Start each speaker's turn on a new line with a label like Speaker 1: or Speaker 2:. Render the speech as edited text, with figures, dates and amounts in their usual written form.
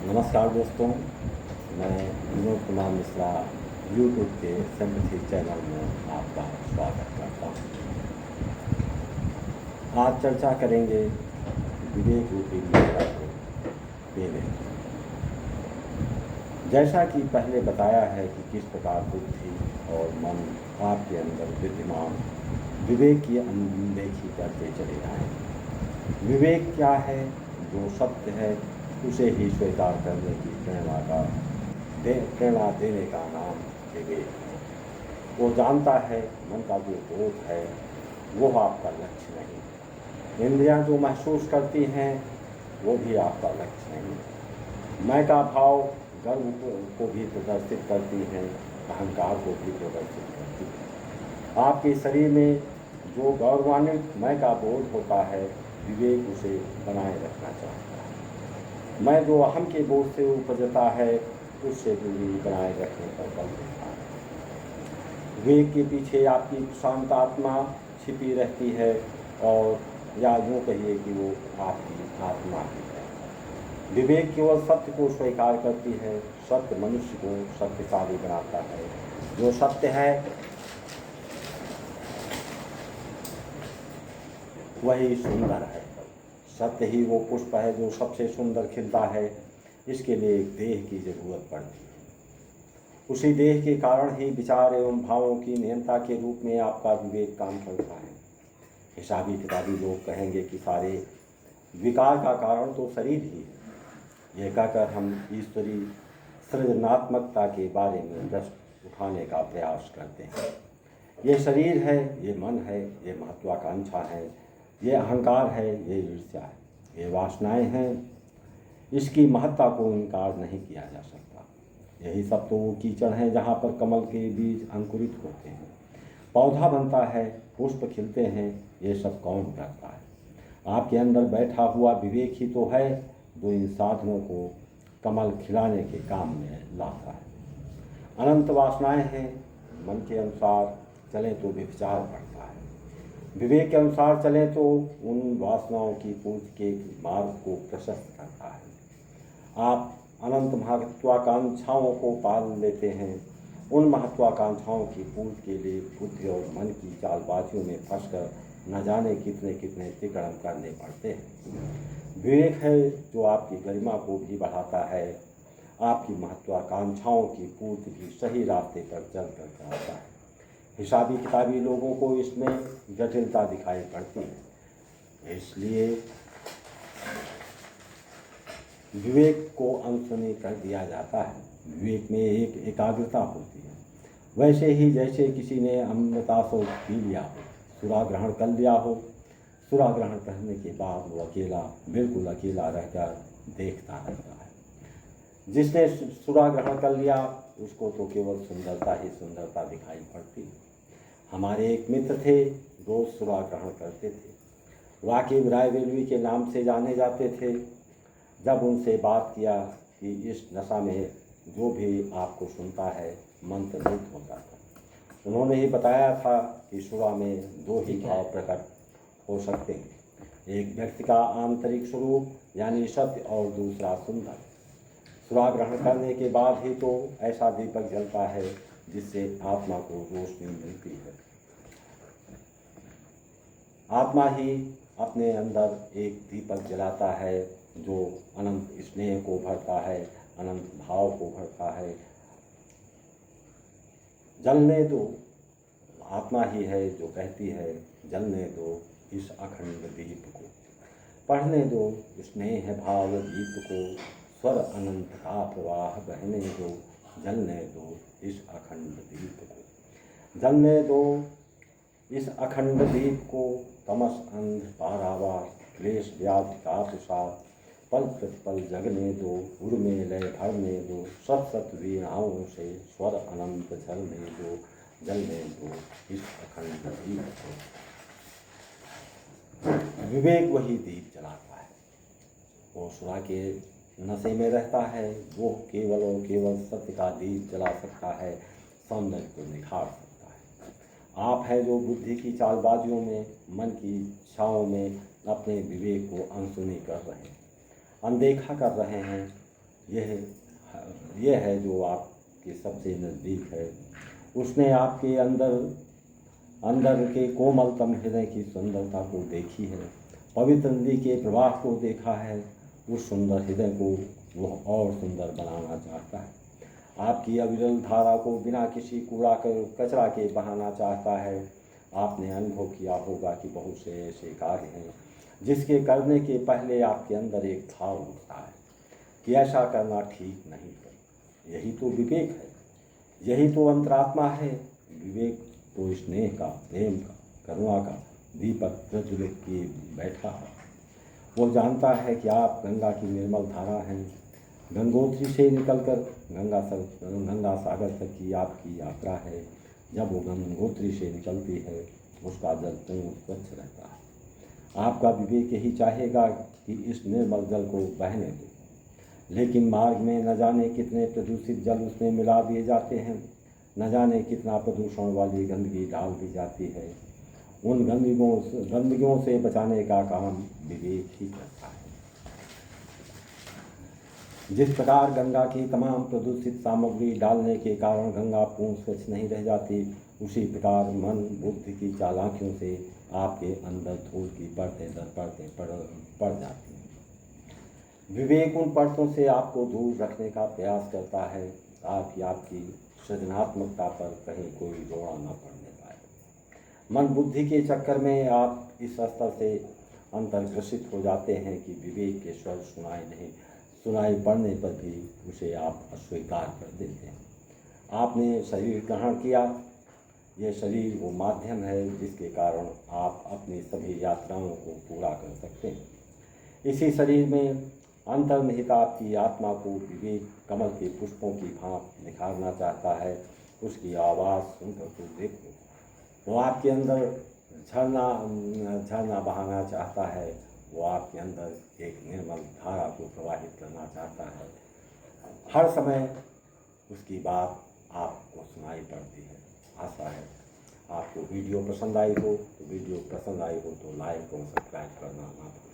Speaker 1: नमस्कार दोस्तों, मैं विनोद कुमार मिश्रा यूट्यूब के सिंपैथी चैनल में आपका स्वागत करता हूँ। आज चर्चा करेंगे विवेक रूपी मुद्रा को पीने। जैसा कि पहले बताया है कि किस प्रकार बुद्धि और मन आपके अंदर विद्यमान विवेक की अनदेखी करते चले जाएं। विवेक क्या है? जो सत्य है उसे ही स्वीकार करने की प्रेरणा देने का नाम विवेक है। वो जानता है मन का जो बोध है वो आपका लक्ष्य नहीं, इंद्रियां जो महसूस करती हैं वो भी आपका लक्ष्य नहीं। मैं का भाव गर्व को भी प्रदर्शित करती हैं, अहंकार को भी प्रदर्शित करती है। आपके शरीर में जो गौरवान्वित मैं का बोध होता है, विवेक उसे बनाए रखना चाहता है। मैं जो अहम के बोध से उपजता है उससे दूरी बनाए रखने पर बल देता है। विवेक के पीछे आपकी शांत आत्मा छिपी रहती है, और या यूँ कहिए कि वो आपकी आत्मा ही है। विवेक केवल सत्य को स्वीकार करती है। सत्य मनुष्य को शक्तिशाली बनाता है। जो सत्य है वही सुंदर है। सत्य ही वो पुष्प है जो सबसे सुंदर खिलता है। इसके लिए एक देह की जरूरत पड़ती है। उसी देह के कारण ही विचार एवं भावों की नियंत्रण के रूप में आपका विवेक काम करता है। हिसाबी किताबी लोग कहेंगे कि सारे विकार का कारण तो शरीर ही है। यह कहकर हम ईश्वरी सृजनात्मकता के बारे में प्रश्न उठाने का प्रयास करते हैं। ये शरीर है, ये मन है, ये महत्वाकांक्षा है, ये अहंकार है, ये ईर्ष्या है, ये वासनाएं हैं। इसकी महत्ता को इनकार नहीं किया जा सकता। यही सब तो वो कीचड़ हैं जहाँ पर कमल के बीज अंकुरित होते हैं, पौधा बनता है, पुष्प खिलते हैं। ये सब कौन करता है? आपके अंदर बैठा हुआ विवेक ही तो है जो इन साधनों को कमल खिलाने के काम में लाता है। अनंत वासनाएं हैं। मन के अनुसार चले तो व्यभिचार बढ़ता है, विवेक के अनुसार चले तो उन वासनाओं की पूर्ति के मार्ग को प्रशस्त करता है। आप अनंत महत्वाकांक्षाओं को पाल लेते हैं। उन महत्वाकांक्षाओं की पूर्ति के लिए बुद्धि और मन की चालबाजियों में फंसकर न जाने कितने कितने तिकड़म करने पड़ते हैं। विवेक है जो आपकी गरिमा को भी बढ़ाता है, आपकी महत्वाकांक्षाओं की पूर्ति भी सही रास्ते पर चल कर कराता है। हिसाबी किताबी लोगों को इसमें जटिलता दिखाई पड़ती है, इसलिए विवेक को अनसुनी कर दिया जाता है। विवेक में एक एकाग्रता होती है। वैसे ही जैसे किसी ने अमृता से पी लिया हो, सुरा ग्रहण कर लिया हो, सुरा ग्रहण करने के बाद वो अकेला, बिल्कुल अकेला रहकर देखता रहता है। जिसने सुरा ग्रहण कर लिया उसको तो केवल सुंदरता ही सुंदरता दिखाई पड़ती है। हमारे एक मित्र थे, रोज सुरा ग्रहण करते थे। वाकिब रायवेलवी के नाम से जाने जाते थे। जब उनसे बात किया कि इस नशा में जो भी आपको सुनता है मंत्रमुग्ध हो जाता है। उन्होंने ही बताया था कि सुरा में दो ही भाव प्रकट हो सकते हैं, एक व्यक्ति का आंतरिक स्वरूप यानी सत्य, और दूसरा सुंदर। सुरा ग्रहण करने के बाद ही तो ऐसा दीपक जलता है जिससे आत्मा को रोशनी मिलती है। आत्मा ही अपने अंदर एक दीपक जलाता है जो अनंत स्नेह को भरता है, अनंत भाव को भरता है। जलने दो, आत्मा ही है जो कहती है जलने दो इस अखंड दीप को, पढ़ने दो स्नेह भाव दीप को, स्वर अनंत का प्रवाह बहने दो, जलने दो इस अखंड दीप को, जलने दो इस अखंड दीप को। तमस अंध पारावार क्लेश व्याधि का तुषार, पल प्रतिपल जगने दो, उर में लय भरने दो, सत सत वीणाओं से स्वर अनंत झलने दो, जलने दो इस अखंड दीप को। विवेक वही दीप जलाता है। वो सुरा के नशे में रहता है, वो केवल और केवल सत्य का दीप जला सकता है, सौंदर्य को निखार सकता है। आप है जो बुद्धि की चालबाजियों में, मन की इच्छाओं में अपने विवेक को अनसुनी कर रहे हैं, अनदेखा कर रहे हैं। यह है जो आपके सबसे नज़दीक है। उसने आपके अंदर के कोमलतम हृदय की सुंदरता को देखी है, पवित्र नदी के प्रवाह को देखा है। उस सुंदर हृदय को वो और सुंदर बनाना चाहता है। आपकी अविरल धारा को बिना किसी कूड़ा कचरा के बहाना चाहता है। आपने अनुभव किया होगा कि बहुत से ऐसे कार्य हैं जिसके करने के पहले आपके अंदर एक भाव उठता है कि ऐसा करना ठीक नहीं है। यही तो विवेक है, यही तो अंतरात्मा है। विवेक तो स्नेह का, प्रेम का, करुणा का दीपक प्रज्वलित किए बैठा है। वो जानता है कि आप गंगा की निर्मल धारा हैं। गंगोत्री से निकलकर गंगा सागर तक की आपकी यात्रा है। जब वो गंगोत्री से निकलती है उसका जल पूर्ण स्वच्छ रहता है। आपका विवेक यही चाहेगा कि इस निर्मल जल को बहने दो, लेकिन मार्ग में न जाने कितने प्रदूषित जल उसमें मिला दिए जाते हैं, न जाने कितना प्रदूषण वाली गंदगी डाल दी जाती है। उन गंदगियों से बचाने का काम विवेक ही करता है। जिस प्रकार गंगा की तमाम प्रदूषित सामग्री डालने के कारण गंगा पूर्ण स्वच्छ नहीं रह जाती, उसी प्रकार मन बुद्धि की चालाकियों से आपके अंदर धूल की परतें दर परतें पड़ जाती हैं। विवेक उन परतों से आपको दूर रखने का प्रयास करता है ताकि आपकी सृजनात्मकता पर कहीं कोई रोड़ा न पड़ने पाए। मन बुद्धि के चक्कर में आप इस स्तर से अंतर्ग्रसित हो जाते हैं कि विवेक के स्वर सुनाई पड़ने पर भी उसे आप अस्वीकार कर देते हैं। आपने शरीर ग्रहण किया। यह शरीर वो माध्यम है जिसके कारण आप अपनी सभी यात्राओं को पूरा कर सकते हैं। इसी शरीर में अंतर्निहित आपकी आत्मा को विवेक कमल के पुष्पों की भांप निखारना चाहता है। उसकी आवाज़ सुनकर तो देखो, वो आपके अंदर झरना बहाना चाहता है। वो आपके अंदर एक निर्मल धारा को प्रवाहित करना चाहता है। हर समय उसकी बात आपको सुनाई पड़ती है। आशा है आपको वीडियो पसंद आई हो तो लाइक और सब्सक्राइब करना ना भूलें।